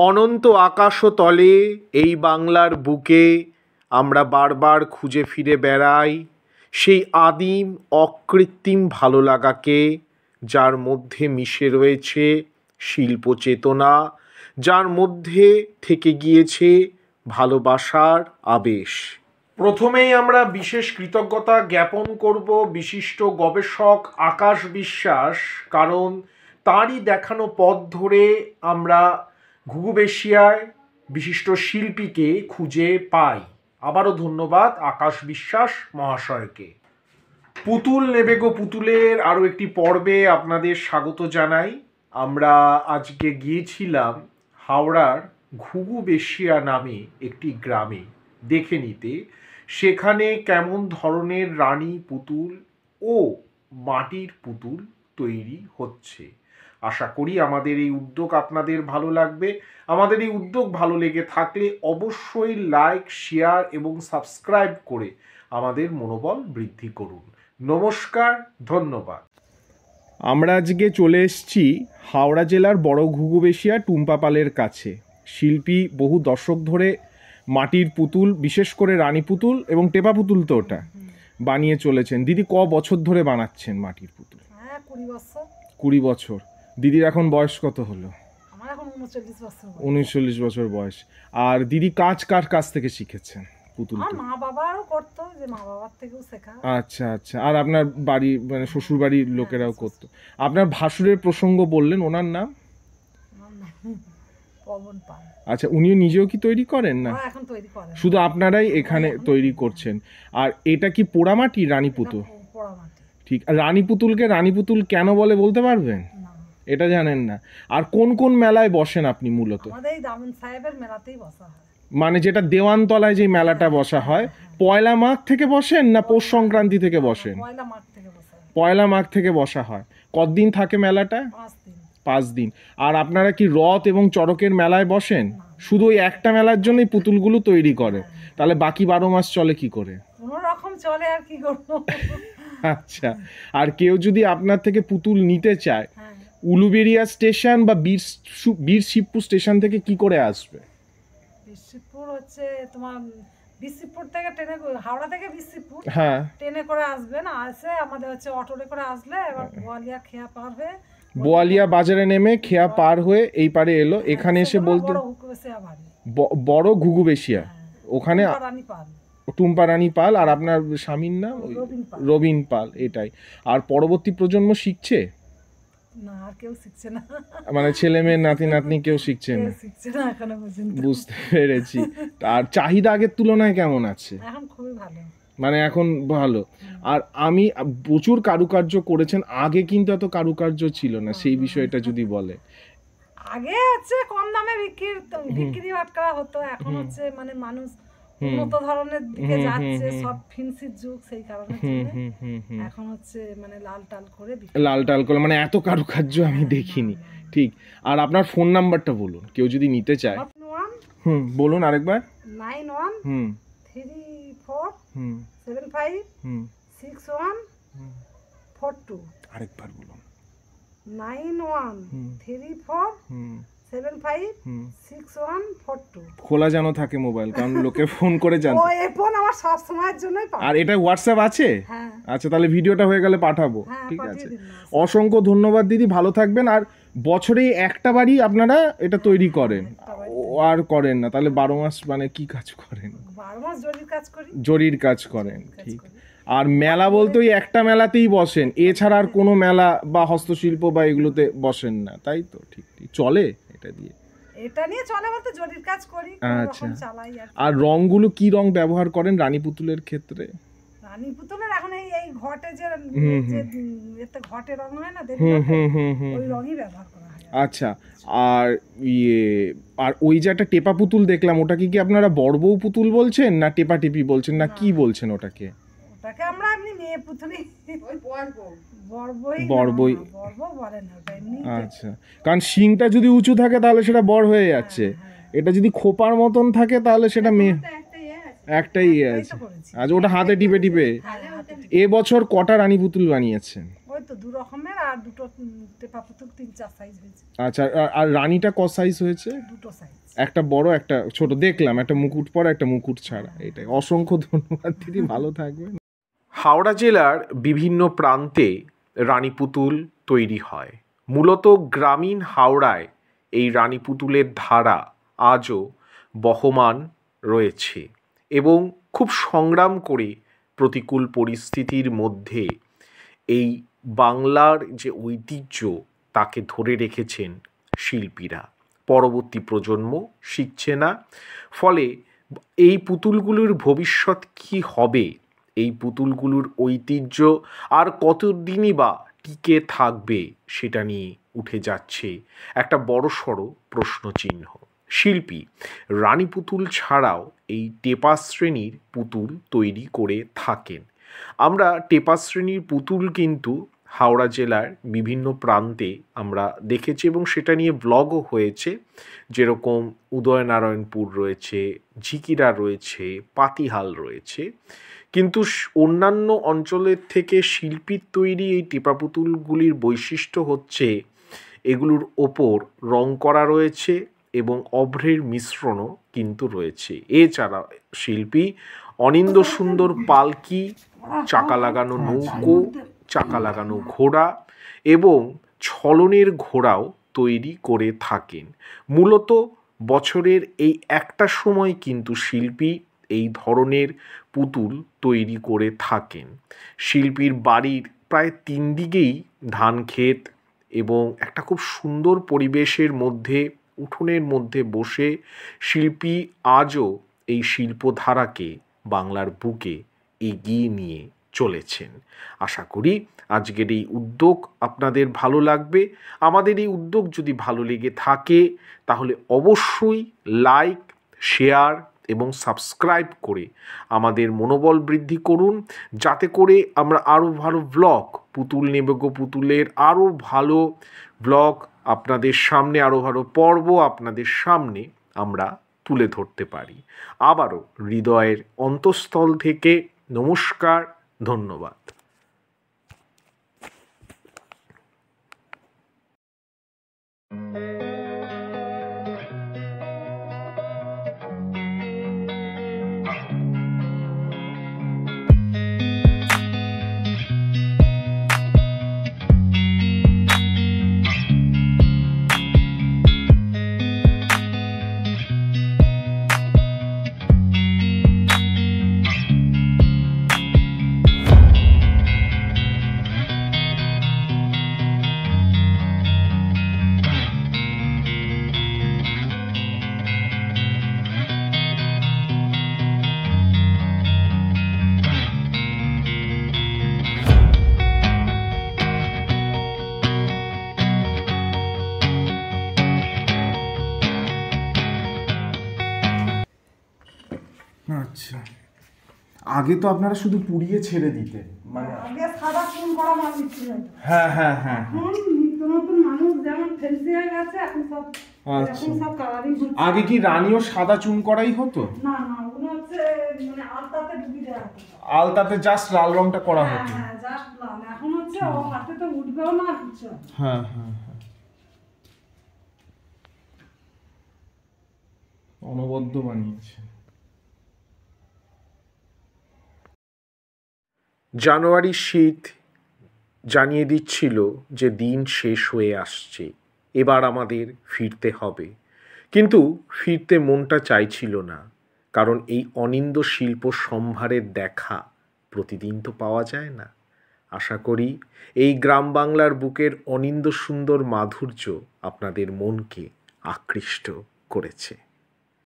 অনন্ত আকাশ তলে এই বাংলার বুকে আমরা বারবার খুঁজে ফিরে বেড়াই সেই আদিম অকৃত্রিম ভালো লাগাকে, যার মধ্যে মিশে রয়েছে শিল্প চেতনা, যার মধ্যে থেকে গিয়েছে ভালোবাসার আবেশ। প্রথমেই আমরা বিশেষ কৃতজ্ঞতা জ্ঞাপন করব বিশিষ্ট গবেষক আকাশ বিশ্বাস, কারণ তারই দেখানো পথ ধরে আমরা ঘুঘুবেশিয়ায় বিশিষ্ট শিল্পীকে খুঁজে পাই। আবারও ধন্যবাদ আকাশ বিশ্বাস মহাশয়কে। পুতুল নেবে গো পুতুলের আরও একটি পর্বে আপনাদের স্বাগত জানাই। আমরা আজকে গিয়েছিলাম হাওড়ার ঘুঘুবেশিয়া নামে একটি গ্রামে দেখে নিতে সেখানে কেমন ধরনের রানী পুতুল ও মাটির পুতুল তৈরি হচ্ছে। আশা করি আমাদের এই উদ্যোগ আপনাদের ভালো লাগবে। আমাদের এই উদ্যোগ ভালো লেগে থাকলে অবশ্যই লাইক, শেয়ার এবং সাবস্ক্রাইব করে আমাদের মনোবল বৃদ্ধি করুন। নমস্কার, ধন্যবাদ। আমরা আজকে চলে এসেছি হাওড়া জেলার বড় ঘুঘুবেশিয়া টুম্পা পালের কাছে। শিল্পী বহু দশক ধরে মাটির পুতুল, বিশেষ করে রানী পুতুল এবং টেপা পুতুল তো ওটা বানিয়ে চলেছেন। দিদি ক বছর ধরে বানাচ্ছেন মাটির পুতুল? 20 বছর। দিদির এখন বয়স কত হলো? আমার এখন 39 বছর বয়স। আর দিদি কাজ কার কাছ থেকে শিখেছেন পুতুল? আমার মা বাবাও করতো, যে মা বাবার থেকেও শেখা। আচ্ছা আচ্ছা। আর আপনার বাড়ি মানে শ্বশুর বাড়ির লোকেরাও করতো? আপনার ভাসুরের প্রসঙ্গ বললেন, ওনার নাম? পবন পাল। আচ্ছা, উনিও নিজেও কি তৈরি করেন? না, এখন তৈরি করেন, শুধু আপনারাই এখানে তৈরি করছেন। আর এটা কি পোড়ামাটি রানী পুতুল? পোড়ামাটি। ঠিক। আর রানী পুতুলকে রানী পুতুল কেন বলে বলতে পারবেন? এটা জানেন না। আর কোন কোন মেলায় বসেন আপনি মূলত? আমাদের এই দামন সাহেবের মেলাতেই বসা হয়। মানে যেটা দেওয়ানতলায় যে মেলাটা বসা হয়, পয়লা মাঘ থেকে বসেন না পৌষ সংক্রান্তি থেকে বসেন? পয়লা মাঘ থেকে বসা হয়। পয়লা মাঘ থেকে বসা হয়। কতদিন থাকে মেলাটা? 5 দিন। 5 দিন। আর আপনারা কি রথ এবং চড়কের মেলায় বসেন? শুধু ওই একটা মেলার জন্যই পুতুলগুলো তৈরি করে? তাহলে বাকি 12 মাস চলে কি করে? কোনো রকম চলে, আর কি করবো। আচ্ছা। আর কেউ যদি আপনার থেকে পুতুল নিতে চায়, উলুবেড়িয়া স্টেশন বা বীর শিবপুর স্টেশন থেকে কি করে আসবে? বিশিবপুর হচ্ছে তোমার বিশিবপুর থেকে ট্রেনে, হাওড়া থেকে বিশিবপুর হ্যাঁ ট্রেনে করে আসবেন। আসে আমাদের হচ্ছে অটোতে করে আসলে এবার বোয়ালিয়া খেয়া পার হয়ে, বোয়ালিয়া বাজারে নেমে খেয়া পার হয়ে এই পারে এলো, এখানে এসে বলতে বড় ঘুঘুবেশিয়া, ওখানে টুম্পা রানী পাল। আর আপনার স্বামীর নাম? রবিন পাল। এটাই। আর পরবর্তী প্রজন্ম শিখছে না, আর কেউ শিখছে না, মানে ছেলে মেয়ে নাতি নাতনি কেউ শিখছে না? এখনো পর্যন্ত। বুঝতে পেরেছি। আর চাহিদা আগের তুলনায় কেমন আছে? এখন খুবই ভালো, মানে এখন ভালো। আর আমি প্রচুর কারুকার্য করেছেন, আগে কিন্তু এত কারুকার্য ছিল না, সেই বিষয়টা যদি বলে। আগে হচ্ছে কম দামে বিক্রি করা হতো, এখন হচ্ছে মানে মানুষ উন্নত ধরনের দিকে যাচ্ছে, সব ফিন্সির যুগ, সেই কারণে এখন হচ্ছে মানে লাল টাল করে মানে এত কারুকার্য আমি দেখিনি। ঠিক। আর আপনার ফোন নাম্বারটা বলুন, কেউ যদি নিতে চায়। বলুন আরেকবার। 9134756142। আরেকবার বলুন। 9134756142। খোলা যেন থাকে মোবাইল, কারণ লোকে ফোন করে জানতে। এই ফোন আমার সব সময়ের জন্যই পাবো। আর এটা হোয়াটসঅ্যাপ আছে? হ্যাঁ। আচ্ছা, তাহলে ভিডিওটা হয়ে গেলে পাঠাবো। ঠিক আছে। অসংখ্য ধন্যবাদ দিদি, ভালো থাকবেন। আর বছরে একটা বারই আপনারা এটা তৈরি করেন, আর করেন না? তাহলে 12 মাস মানে কি কাজ করেন? 12 মাস জরির কাজ করেন। ঠিক। আর মেলা বলতে ওই একটা মেলাতেই বসেন, এছাড়া আর কোনো মেলা বা হস্তশিল্প বা এগুলোতে বসেন না, তাই তো? ঠিক। চলে এটা দিয়ে? এটা নিয়ে চলে বলতে জরির কাজ করি, আচ্ছা। আর রংগুলো কি রং ব্যবহার করেন রানী পুতুলের ক্ষেত্রে? রানী পুতুলের এখন এই ঘটে যে এতে ঘটে রং হয় না, ওই রঙই ব্যবহার করা হয়। আচ্ছা। আর আর ওই যে একটা টেপা পুতুল দেখলাম, ওটা কি আপনারা বড়বউ পুতুল বলছেন না টেপা টেপি বলছেন না কি বলছেন ওটাকে? ওটাকে আমরা এমনি মেয়ে পুতুলই, ওই বড়বই বলে না ওটা এমনি। আচ্ছা। কারণ শিংটা যদি উঁচু থাকে তাহলে সেটা বড় হয়ে যাচ্ছে, এটা যদি খোপার মতন থাকে তাহলে সেটা মেয়ে। একটাই আছে। আচ্ছা, ওটা হাতে টিপে। এবছর কটা রানী পুতুল বানিয়েছেন? ওই ওই তো 2 রকমের, আর দুটো টেপা পুতুল 3-4 সাইজ হয়েছে। আচ্ছা, আর রানীটা ক সাইজ হয়েছে? 2 সাইজ, একটা বড় একটা ছোট দেখলাম, একটা মুকুট পরা একটা মুকুট ছাড়া। এটাই, অসংখ্য ধন্যবাদ দিদি, ভালো থাকবেন। হাওড়া জেলার বিভিন্ন প্রান্তে রানী পুতুল তৈরি হয়। মূলত গ্রামীণ হাওড়ায় এই রানী পুতুলের ধারা আজও বহমান রয়েছে এবং খুব সংগ্রাম করে প্রতিকূল পরিস্থিতির মধ্যে এই বাংলার যে ঐতিহ্য তাকে ধরে রেখেছেন শিল্পীরা। পরবর্তী প্রজন্ম শিখছে না, ফলে এই পুতুলগুলোর ভবিষ্যৎ কি হবে, এই পুতুলগুলোর ঐতিহ্য আর কতদিনই বা টিকে থাকবে, সেটা নিয়ে উঠে যাচ্ছে একটা বড়সড় প্রশ্নচিহ্ন। শিল্পী রানী পুতুল ছাড়াও এই টেপা শ্রেণীর পুতুল তৈরি করে থাকেন। আমরা টেপা শ্রেণীর পুতুল কিন্তু হাওড়া জেলার বিভিন্ন প্রান্তে আমরা দেখেছি এবং সেটা নিয়ে ব্লগও হয়েছে, যেরকম উদয়নারায়ণপুর রয়েছে, ঝিকিরা রয়েছে, পাতিহাল রয়েছে। কিন্তু অন্যান্য অঞ্চলের থেকে শিল্পীর তৈরি এই টেপা পুতুলগুলির বৈশিষ্ট্য হচ্ছে এগুলোর ওপর রং করা রয়েছে এবং অভ্রের মিশ্রণও কিন্তু রয়েছে। এছাড়া শিল্পী অনিন্দ সুন্দর পালকি, চাকা লাগানো নৌকো, চাকা লাগানো ঘোড়া এবং ছলনের ঘোড়াও তৈরি করে থাকেন। মূলত বছরের এই একটা সময় কিন্তু শিল্পী এই ধরনের পুতুল তৈরি করে থাকেন। শিল্পীর বাড়ির প্রায় 3 দিকেই ধান ক্ষেত এবং একটা খুব সুন্দর পরিবেশের মধ্যে, উঠোনের মধ্যে বসে শিল্পী আজও এই শিল্পধারাকে বাংলার বুকে এগিয়ে নিয়ে চলেছেন। আশা করি আজকের এই উদ্যোগ আপনাদের ভালো লাগবে। আমাদের এই উদ্যোগ যদি ভালো লেগে থাকে তাহলে অবশ্যই লাইক, শেয়ার এবং সাবস্ক্রাইব করে আমাদের মনোবল বৃদ্ধি করুন, যাতে করে আমরা আরও ভালো ব্লগ, পুতুল নেবে গো পুতুলের আরও ভালো ব্লগ আপনাদের সামনে, আরও ভালো পর্ব আপনাদের সামনে আমরা তুলে ধরতে পারি। আবারও হৃদয়ের অন্তঃস্থল থেকে নমস্কার, ধন্যবাদ। আচ্ছা, আগে তো আপনারা শুধু পুড়িয়ে ছেড়ে দিতেন, মানে আগে সাদা চুন করা মাল বিক্রি হতো। হ্যাঁ হ্যাঁ হ্যাঁ, এখন নিত্য নতুন মানুষ যেমন ফেন্সি হয়ে গেছে, এখন সব কালারিং হচ্ছে। আগে কি রানীও সাদা চুন করাই হতো? না না, ওগুলো হচ্ছে মানে আলতাতে ডুবি দেওয়া হতো, আলতাতে জাস্ট লাল রংটা করা হতো। হ্যাঁ জাস্ট লাল। এখন হচ্ছে ও হাতে তো উঠবেও না কিছু। হ্যাঁ হ্যাঁ হ্যাঁ, অনবদ্য বানিয়েছে। জানুয়ারি শীত জানিয়ে দিচ্ছিল যে দিন শেষ হয়ে আসছে, এবার আমাদের ফিরতে হবে। কিন্তু ফিরতে মনটা চাইছিল না, কারণ এই অনিন্দ শিল্প সম্ভারের দেখা প্রতিদিন তো পাওয়া যায় না। আশা করি এই গ্রাম বাংলার বুকের অনিন্দ সুন্দর মাধুর্য আপনাদের মনকে আকৃষ্ট করেছে।